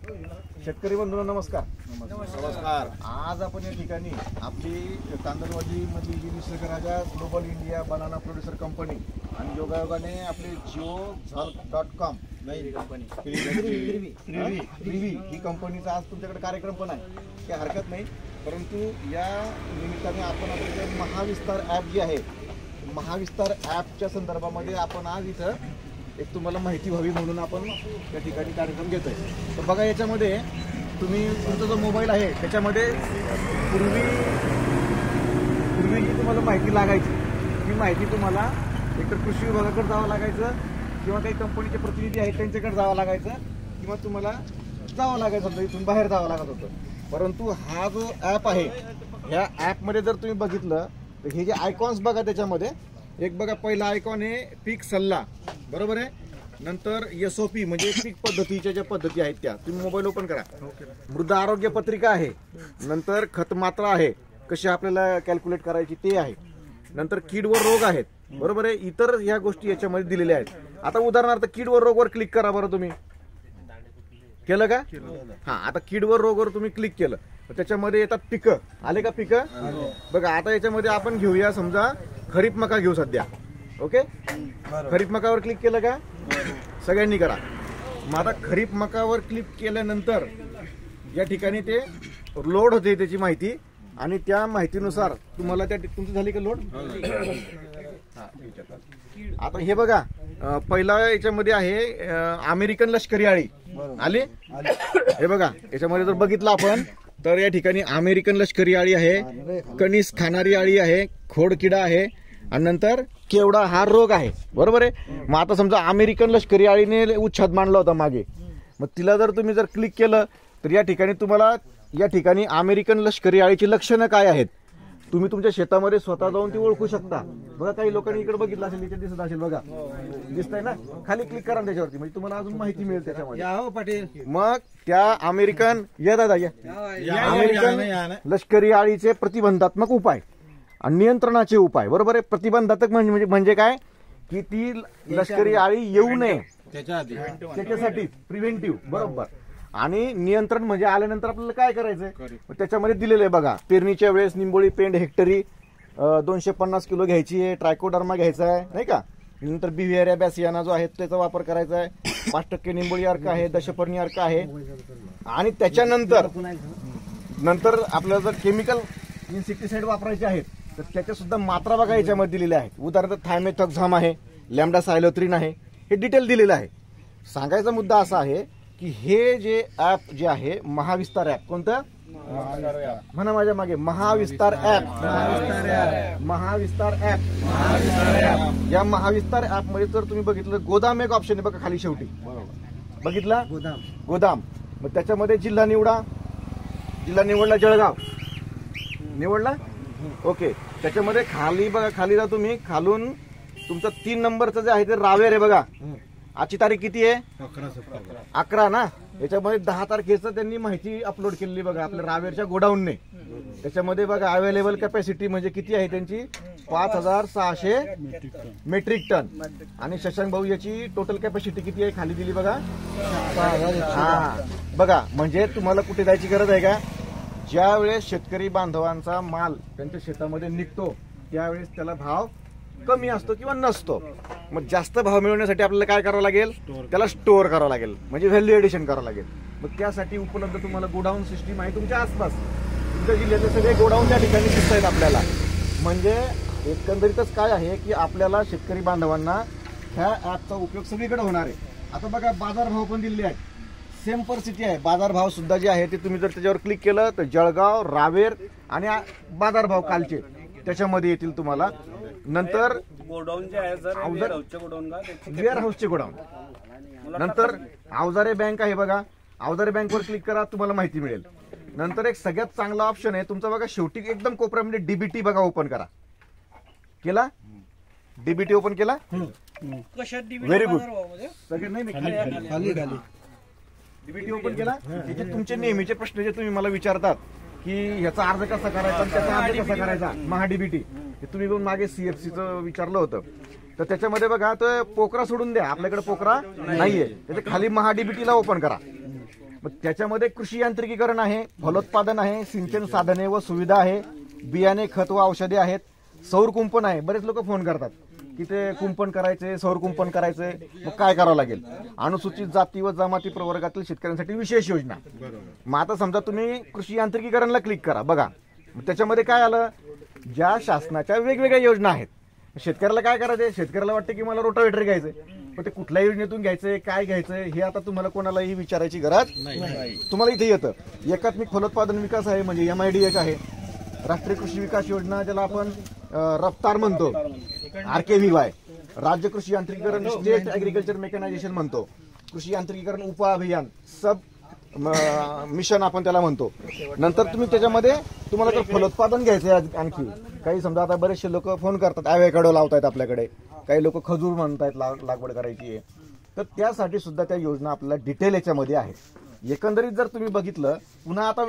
शेतकरी बंधूंनो नमस्कार. नमस्कार. आज आपण या ठिकाणी आपली तांदळवाडी मधली जी Nisargaraja global India banana producer company आणि योगायोगाने आपली jiozhal.com ही कंपनीचा आज तुमच्याकडे कार्यक्रम पण आहे, काही हरकत नाही. परंतु या निमित्ताने आपण आपले महाविस्तार ॲप जे आहे, महाविस्तार ॲपच्या संदर्भामध्ये आपण आज इथं एक तुम्हाला माहिती व्हावी म्हणून आपण या ठिकाणी कार्यक्रम घेतोय. तर बघा, याच्यामध्ये तुम्ही तुमचा जो मोबाईल आहे त्याच्यामध्ये पूर्वी जी तुम्हाला माहिती लागायची ती माहिती तुम्हाला एकतर कृषी विभागाकडे जावं लागायचं किंवा काही कंपनीचे प्रतिनिधी आहेत त्यांच्याकडे जावं लागायचं किंवा तुम्हाला जावं लागायचं होतं, इथून बाहेर जावं लागत होतं. परंतु हा जो ॲप आहे, ह्या ॲपमध्ये जर तुम्ही बघितलं तर हे जे आयकॉन्स बघा, त्याच्यामध्ये एक बघा, पहिला आयकॉन आहे पीक सल्ला, बरोबर आहे. नंतर SOP म्हणजे पीक पद्धतीच्या ज्या पद्धती आहेत त्या तुम्ही मोबाईल ओपन करा. मृदा आरोग्य पत्रिका आहे. नंतर खत मात्रा आहे, कशी आपल्याला कॅल्क्युलेट करायची ते आहे. नंतर कीड व रोग आहेत, बरोबर आहे. इतर ह्या गोष्टी याच्यामध्ये दिलेल्या आहेत. आता उदाहरणार्थ कीड व रोगवर क्लिक करा बरं. तुम्ही केलं का? हा, आता कीड व रोगवर तुम्ही क्लिक केलं तर त्याच्यामध्ये येतात पिकं. आले का पिकं? बघा, आता याच्यामध्ये आपण घेऊया, समजा खरीप मका घेऊ सध्या. ओके, खरीप मकावर क्लिक केलं का? सगळ्यांनी करा. मग आता खरीप मकावर क्लिक केल्यानंतर या ठिकाणी ते लोड होते त्याची माहिती आणि त्या माहितीनुसार तुम्हाला त्या तुमची झाली का लोड? आता हे बघा, पहिला याच्यामध्ये आहे अमेरिकन लष्करी आळी आली. हे बघा, याच्यामध्ये जर बघितलं आपण तर या ठिकाणी अमेरिकन लष्करी आळी आहे, कणीस खाणारी आळी आहे, खोडकिडा आहे आणि नंतर केवडा हा रोग आहे, बरोबर आहे. मग आता समजा अमेरिकन लष्करी आळीने उच्छाद मांडला होता मागे, मग तिला जर तुम्ही जर क्लिक केलं तर या ठिकाणी तुम्हाला या ठिकाणी अमेरिकन लष्करी आळीची लक्षणं काय आहेत तुम्ही तुमच्या शेतामध्ये स्वतः जाऊन ती ओळखू शकता. बघा, काही लोकांनी इकडे बघितलं असेल, इथे दिसत असेल, बघा दिसतंय ना, खाली क्लिक करा त्याच्यावरती, म्हणजे तुम्हाला अजून माहिती मिळेल त्याच्यामध्ये. मग त्या अमेरिकन अमेरिकन लष्करी आळीचे प्रतिबंधात्मक उपाय आणि नियंत्रणाचे उपाय, बरोबर आहे. प्रतिबंधात्मक म्हणजे काय की ती लष्करी आळी येऊ नये त्याच्यासाठी प्रिव्हेंटिव्ह, बरोबर. आणि नियंत्रण म्हणजे आल्यानंतर आपल्याला काय करायचंय त्याच्यामध्ये दिलेलं आहे बघा. पेरणीच्या वेळेस निंबोळी पेंड हेक्टरी 250 किलो घ्यायची आहे, ट्रायकोडर्मा घ्यायचा आहे, नाही का. नंतर बिव्हिएरिया बॅसियाना जो आहे त्याचा वापर करायचा आहे. 5% निंबोळी अर्क आहे, दशपर्णी अर्क आहे. आणि त्याच्यानंतर आपल्याला जर केमिकल इन्सेक्टिसाइड वापरायचे आहेत तर त्याच्या सुद्धा मात्रा बघा याच्यामध्ये दिलेल्या आहेत. उदाहरणार्थ थायमेथॉक्झाम आहे, लॅम्बडा सायलोथ्रिन आहे, हे डिटेल दिलेलं आहे. सांगायचा मुद्दा असा आहे की हे जे ऍप जे आहे महाविस्तार ऍप, कोणतं म्हणा माझ्या मागे, महाविस्तार ऍप. महाविस्तार ऍप, या महाविस्तार ऍप मध्ये जर तुम्ही बघितलं गोदाम एक ऑप्शन आहे बघा खाली शेवटी, बघितला गोदाम. मग त्याच्यामध्ये जिल्हा निवडा, जिल्हा निवडला जळगाव निवडला, ओके. त्याच्यामध्ये खाली बघा, खाली जा तुम्ही, खालून तुमचा 3 नंबरचं जे आहे ते रावेर आहे बघा. आजची तारीख किती आहे? 11 ना. याच्यामध्ये 10 तारखेचं त्यांनी माहिती अपलोड केलेली बघा आपल्या रावेरच्या गोडाऊनने. त्याच्यामध्ये बघा अवेलेबल कॅपॅसिटी म्हणजे किती आहे त्यांची, 5600 मेट्रिक टन. आणि शशांक भाऊ याची टोटल कॅपॅसिटी किती आहे खाली दिली बघा. हा बघा, म्हणजे तुम्हाला कुठे जायची गरज आहे का? ज्या वेळेस शेतकरी बांधवांचा माल त्यांच्या शेतामध्ये निघतो त्यावेळेस त्याला भाव कमी असतो किंवा नसतो. मग जास्त भाव मिळवण्यासाठी आपल्याला काय करावं लागेल, त्याला स्टोअर करावं लागेल, म्हणजे व्हॅल्यू एडिशन करावं लागेल. मग त्यासाठी उपलब्ध तुम्हाला गोडाऊन सिस्टीम आहे तुमच्या आसपास. तुमच्या जिल्ह्यातले सगळे गोडाऊन त्या ठिकाणी दिसत आहेत आपल्याला. म्हणजे एकंदरीतच काय आहे की आपल्याला शेतकरी बांधवांना ह्या ऍपचा उपयोग सगळीकडे होणार आहे. आता बघा, बाजारभाव पण दिलेले आहेत, सेम परिस्थिती आहे. बाजारभाव सुद्धा जे आहे ते तुम्ही जर त्याच्यावर क्लिक केलं तर जळगाव, रावेर आणि बाजारभाव कालचे त्याच्यामध्ये येतील तुम्हाला. नंतर गोडाऊन जे आहे सर, वेअर हाऊसचे गोडाऊन. नंतर अवजारे बँक आहे बघा, अवजारे बँकवर क्लिक करा, तुम्हाला माहिती मिळेल. नंतर एक सगळ्यात चांगला ऑप्शन आहे तुमचा बघा, शेवटी एकदम कोपऱ्यामध्ये डीबीटी बघा ओपन करा. केला? डीबीटी ओपन केला? Very good. सगळे नाही डीबीटी ओपन केला. त्याचे तुमचे नेहमीचे प्रश्न जे तुम्ही मला विचारतात की ह्याचा अर्ज कसा करायचा, त्याचा अर्ज कसा करायचा, महाडीबीटी, हे तुम्ही पण मागे CFCचं विचारलं होतं. तर त्याच्यामध्ये बघा, तो पोकरा सोडून द्या, आपल्याकडे पोकरा नाहीये. त्याच्या खाली महाडीबीटीला ओपन करा. मग त्याच्यामध्ये कृषी यांत्रिकीकरण आहे, फलोत्पादन आहे, सिंचन साधने व सुविधा आहे, बियाणे, खत व औषधे आहेत, सौर कुंपण आहे. बरेच लोक फोन करतात की ते कुंपण करायचे, सौर कुंपण करायचे, मग काय करावं लागेल? अनुसूचित जाती व जमाती प्रवर्गातील शेतकऱ्यांसाठी विशेष योजना. मग आता समजा तुम्ही कृषी यांत्रिकीकरणला क्लिक करा, बघा मग त्याच्यामध्ये काय आलं, ज्या शासनाच्या वेगवेगळ्या योजना आहेत. शेतकऱ्याला काय करायचंय, शेतकऱ्याला वाटतं की मला रोटावेटर घ्यायचंय, पण ते कुठल्या योजनेतून घ्यायचंय, काय घ्यायचंय हे आता तुम्हाला कोणालाही विचारायची गरज नाही. तुम्हाला इथे येतं एकात्मिक फलोत्पादन विकास आहे, म्हणजे MIDH आहे, राष्ट्रीय कृषी विकास योजना ज्याला आपण रफ्तार म्हणतो, RKVY, राज्य कृषी यांत्रिकीकरण, स्टेट ऍग्रिकल्चर मेकॅनायझेशन म्हणतो, कृषी यांत्रिकीकरण उप अभियान, सब मिशन आपण त्याला म्हणतो. नंतर तुम्ही त्याच्यामध्ये तुम्हाला जर फलोत्पादन घ्यायचंय, आणखी काही समजा आता बरेचसे लोक फोन करतात, ॲव्होकॅडो लावतायत आपल्याकडे, काही लोक खजूर म्हणतायत लागवड करायची आहे, तर त्यासाठी सुद्धा त्या योजना आपल्याला डिटेल याच्यामध्ये आहेत. एकंदरीत जर तुम्ही बघितलं, पुन्हा आता